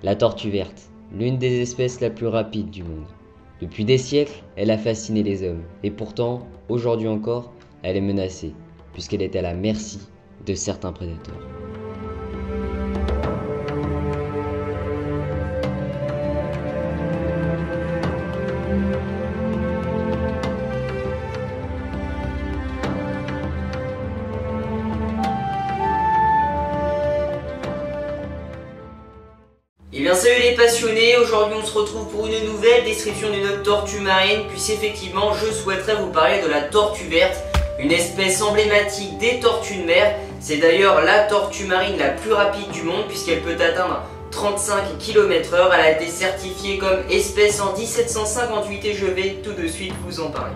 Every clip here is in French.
La tortue verte, l'une des espèces la plus rapides du monde. Depuis des siècles, elle a fasciné les hommes, et pourtant, aujourd'hui encore, elle est menacée, puisqu'elle est à la merci de certains prédateurs. Et bien salut les passionnés, aujourd'hui on se retrouve pour une nouvelle description d'une tortue marine, puisqu'effectivement je souhaiterais vous parler de la tortue verte, une espèce emblématique des tortues de mer. C'est d'ailleurs la tortue marine la plus rapide du monde puisqu'elle peut atteindre 35 km/h. Elle a été certifiée comme espèce en 1758 et je vais tout de suite vous en parler.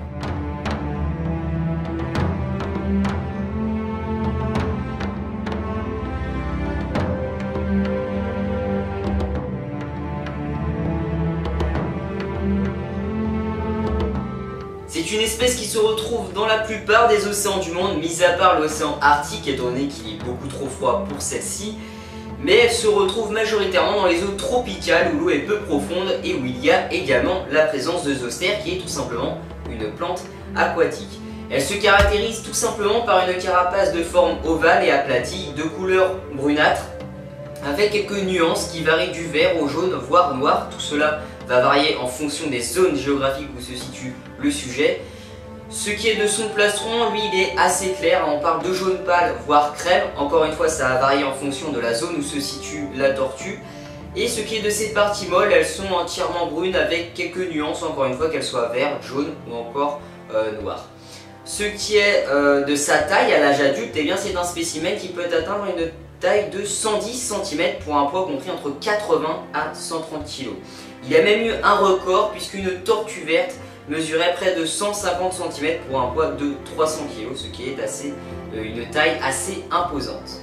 C'est une espèce qui se retrouve dans la plupart des océans du monde, mis à part l'océan Arctique, étant donné qu'il est beaucoup trop froid pour celle-ci. Mais elle se retrouve majoritairement dans les eaux tropicales où l'eau est peu profonde et où il y a également la présence de zoster, qui est tout simplement une plante aquatique. Elle se caractérise tout simplement par une carapace de forme ovale et aplatie, de couleur brunâtre, avec quelques nuances qui varient du vert au jaune, voire noir. Tout cela va varier en fonction des zones géographiques où se situe le sujet. Ce qui est de son plastron, lui, il est assez clair, on parle de jaune pâle, voire crème. Encore une fois, ça va varier en fonction de la zone où se situe la tortue. Et ce qui est de ses parties molles, elles sont entièrement brunes avec quelques nuances, encore une fois, qu'elles soient vert, jaune ou encore noir. Ce qui est de sa taille à l'âge adulte, eh bien c'est un spécimen qui peut atteindre une taille de 110 cm pour un poids compris entre 80 à 130 kg. Il a même eu un record puisqu'une tortue verte mesurait près de 150 cm pour un poids de 300 kg, ce qui est une taille assez imposante.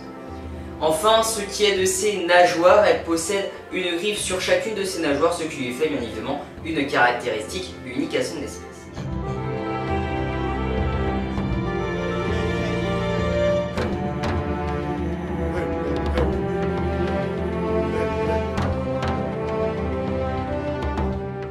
Enfin, ce qui est de ses nageoires, elle possède une griffe sur chacune de ses nageoires, ce qui lui fait bien évidemment une caractéristique unique à son espèce.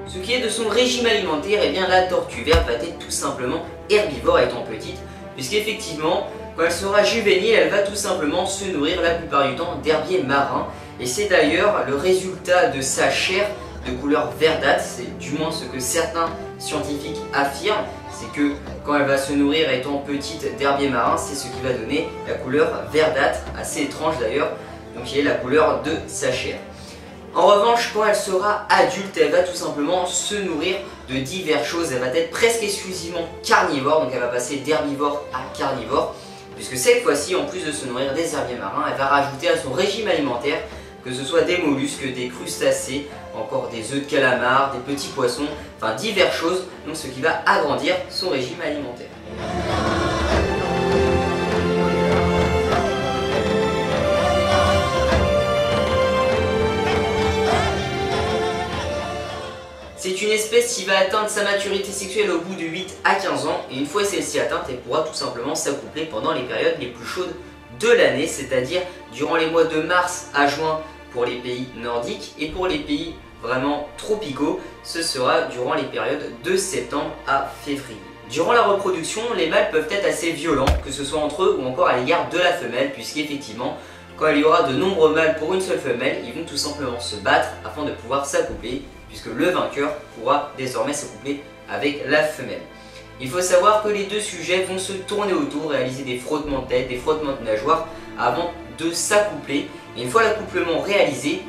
Ce qui est de son régime alimentaire, et bien la tortue verte va être tout simplement herbivore étant petite, puisqu'effectivement, quand elle sera juvénile, elle va tout simplement se nourrir la plupart du temps d'herbiers marins, et c'est d'ailleurs le résultat de sa chair de couleur verdâtre, c'est du moins ce que certains scientifiques affirment, c'est que quand elle va se nourrir étant petite d'herbiers marins, c'est ce qui va donner la couleur verdâtre, assez étrange d'ailleurs, donc qui est la couleur de sa chair. En revanche, quand elle sera adulte, elle va tout simplement se nourrir de diverses choses. Elle va être presque exclusivement carnivore, donc elle va passer d'herbivore à carnivore, puisque cette fois-ci, en plus de se nourrir des herbiers marins, elle va rajouter à son régime alimentaire, que ce soit des mollusques, des crustacés, encore des œufs de calamar, des petits poissons, enfin diverses choses, donc ce qui va agrandir son régime alimentaire. C'est une espèce qui va atteindre sa maturité sexuelle au bout de 8 à 15 ans, et une fois celle-ci atteinte, elle pourra tout simplement s'accoupler pendant les périodes les plus chaudes de l'année, c'est-à-dire durant les mois de mars à juin pour les pays nordiques, et pour les pays vraiment tropicaux, ce sera durant les périodes de septembre à février. Durant la reproduction, les mâles peuvent être assez violents, que ce soit entre eux ou encore à l'égard de la femelle, puisqu'effectivement, quand il y aura de nombreux mâles pour une seule femelle, ils vont tout simplement se battre afin de pouvoir s'accoupler, puisque le vainqueur pourra désormais s'accoupler avec la femelle. Il faut savoir que les deux sujets vont se tourner autour, réaliser des frottements de tête, des frottements de nageoires avant de s'accoupler. Et une fois l'accouplement réalisé,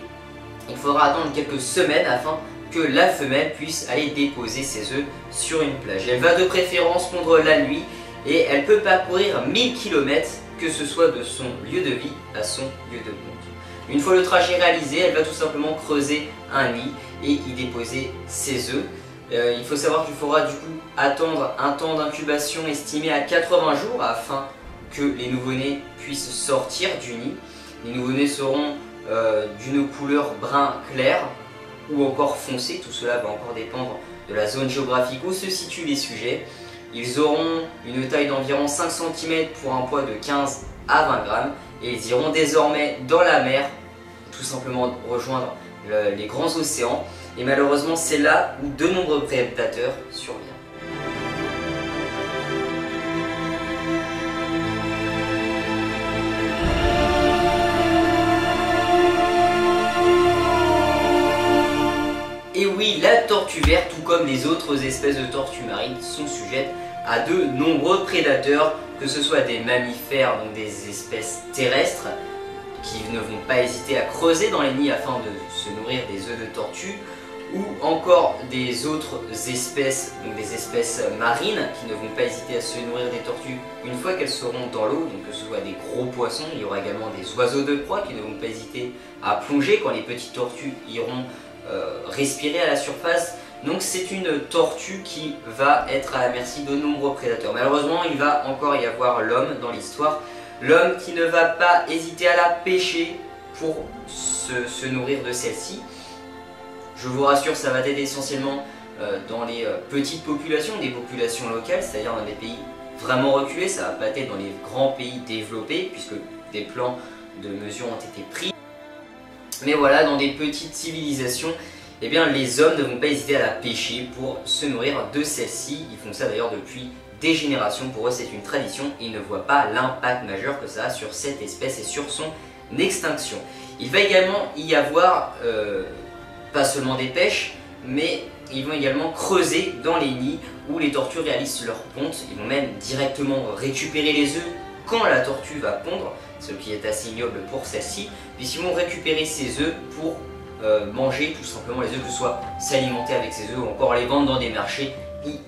il faudra attendre quelques semaines afin que la femelle puisse aller déposer ses œufs sur une plage. Elle va de préférence pondre la nuit et elle peut parcourir 1000 km, que ce soit de son lieu de vie à son lieu de ponte. Une fois le trajet réalisé, elle va tout simplement creuser un nid et y déposer ses œufs. Il faut savoir qu'il faudra du coup attendre un temps d'incubation estimé à 80 jours afin que les nouveau-nés puissent sortir du nid. Les nouveau-nés seront d'une couleur brun clair ou encore foncé, tout cela va encore dépendre de la zone géographique où se situent les sujets. Ils auront une taille d'environ 5 cm pour un poids de 15 à 20 grammes et ils iront désormais dans la mer, tout simplement rejoindre les grands océans. Et malheureusement, c'est là où de nombreux prédateurs surviennent. Et oui, la tortue verte, tout comme les autres espèces de tortues marines, sont sujettes à de nombreux prédateurs, que ce soit des mammifères, donc des espèces terrestres, qui ne vont pas hésiter à creuser dans les nids afin de se nourrir des œufs de tortue, ou encore des autres espèces, donc des espèces marines, qui ne vont pas hésiter à se nourrir des tortues une fois qu'elles seront dans l'eau, donc que ce soit des gros poissons. Il y aura également des oiseaux de proie qui ne vont pas hésiter à plonger quand les petites tortues iront respirer à la surface. Donc c'est une tortue qui va être à la merci de nombreux prédateurs. Malheureusement, il va encore y avoir l'homme dans l'histoire. L'homme qui ne va pas hésiter à la pêcher pour se nourrir de celle-ci. Je vous rassure, ça va être essentiellement dans les petites populations, des populations locales, c'est-à-dire dans des pays vraiment reculés. Ça va pas être dans les grands pays développés, puisque des plans de mesure ont été pris. Mais voilà, dans des petites civilisations, eh bien, les hommes ne vont pas hésiter à la pêcher pour se nourrir de celle-ci. Ils font ça d'ailleurs depuis des générations. Pour eux, c'est une tradition. Ils ne voient pas l'impact majeur que ça a sur cette espèce et sur son extinction. Il va également y avoir pas seulement des pêches, mais ils vont également creuser dans les nids où les tortues réalisent leur ponte. Ils vont même directement récupérer les œufs quand la tortue va pondre, ce qui est assez ignoble pour celle-ci, puisqu'ils vont récupérer ces œufs pour manger tout simplement les œufs, que ce soit s'alimenter avec ces œufs ou encore les vendre dans des marchés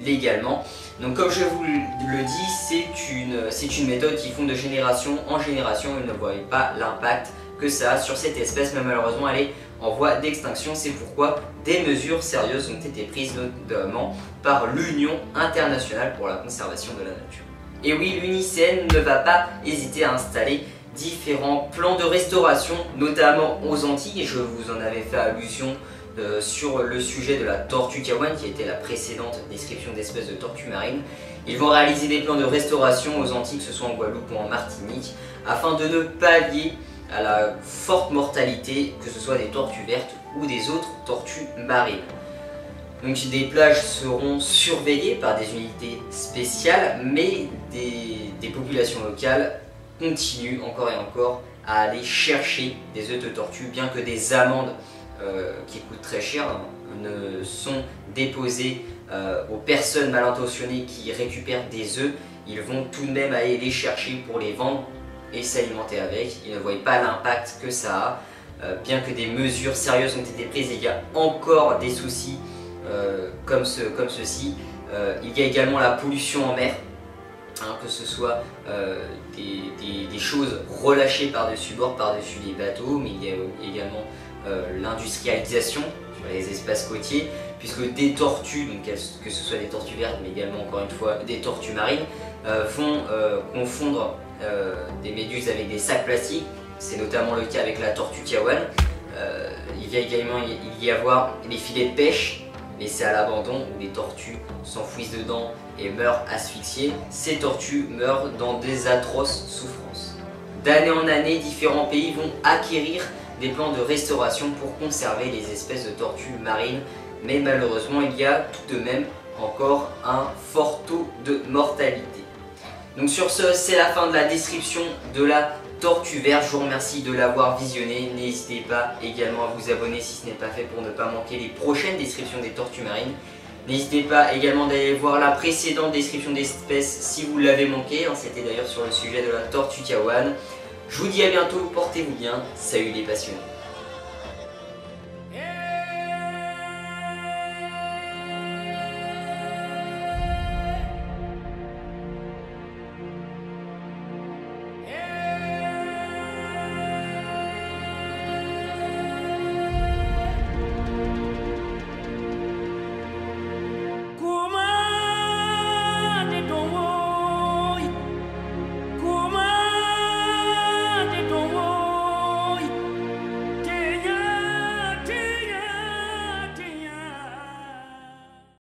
illégalement. Donc comme je vous le dis, c'est une méthode qui font de génération en génération. Ils ne voient pas l'impact que ça a sur cette espèce, mais malheureusement elle est en voie d'extinction. C'est pourquoi des mesures sérieuses ont été prises notamment par l'Union internationale pour la conservation de la nature. Et oui, l'UNICEN ne va pas hésiter à installer différents plans de restauration, notamment aux Antilles, et je vous en avais fait allusion sur le sujet de la tortue kawan, qui était la précédente description d'espèces de tortues marines. Ils vont réaliser des plans de restauration aux Antilles, que ce soit en Guadeloupe ou en Martinique, afin de ne pallier à la forte mortalité, que ce soit des tortues vertes ou des autres tortues marines. Donc des plages seront surveillées par des unités spéciales, mais des populations locales continuent encore et encore à aller chercher des œufs de tortue, bien que des amendes qui coûtent très cher ne sont déposées aux personnes mal intentionnées qui récupèrent des œufs. Ils vont tout de même aller les chercher pour les vendre et s'alimenter avec. Ils ne voient pas l'impact que ça a, bien que des mesures sérieuses ont été prises. Il y a encore des soucis comme ceci. Il y a également la pollution en mer, que ce soit des choses relâchées par-dessus bord, par-dessus les bateaux, mais il y a également l'industrialisation sur les espaces côtiers, puisque des tortues, donc que ce soit des tortues vertes, mais également encore une fois des tortues marines, vont confondre des méduses avec des sacs plastiques. C'est notamment le cas avec la tortue kawan. Il va également y avoir les filets de pêche, mais c'est à l'abandon où les tortues s'enfouissent dedans et meurent asphyxiées. Ces tortues meurent dans des atroces souffrances. D'année en année, différents pays vont acquérir des plans de restauration pour conserver les espèces de tortues marines, mais malheureusement il y a tout de même encore un fort taux de mortalité. Donc sur ce, c'est la fin de la description de la tortue verte. Je vous remercie de l'avoir visionné. N'hésitez pas également à vous abonner si ce n'est pas fait pour ne pas manquer les prochaines descriptions des tortues marines. N'hésitez pas également d'aller voir la précédente description d'espèces si vous l'avez manqué. C'était d'ailleurs sur le sujet de la tortue kawan. Je vous dis à bientôt, portez-vous bien, salut les passionnés.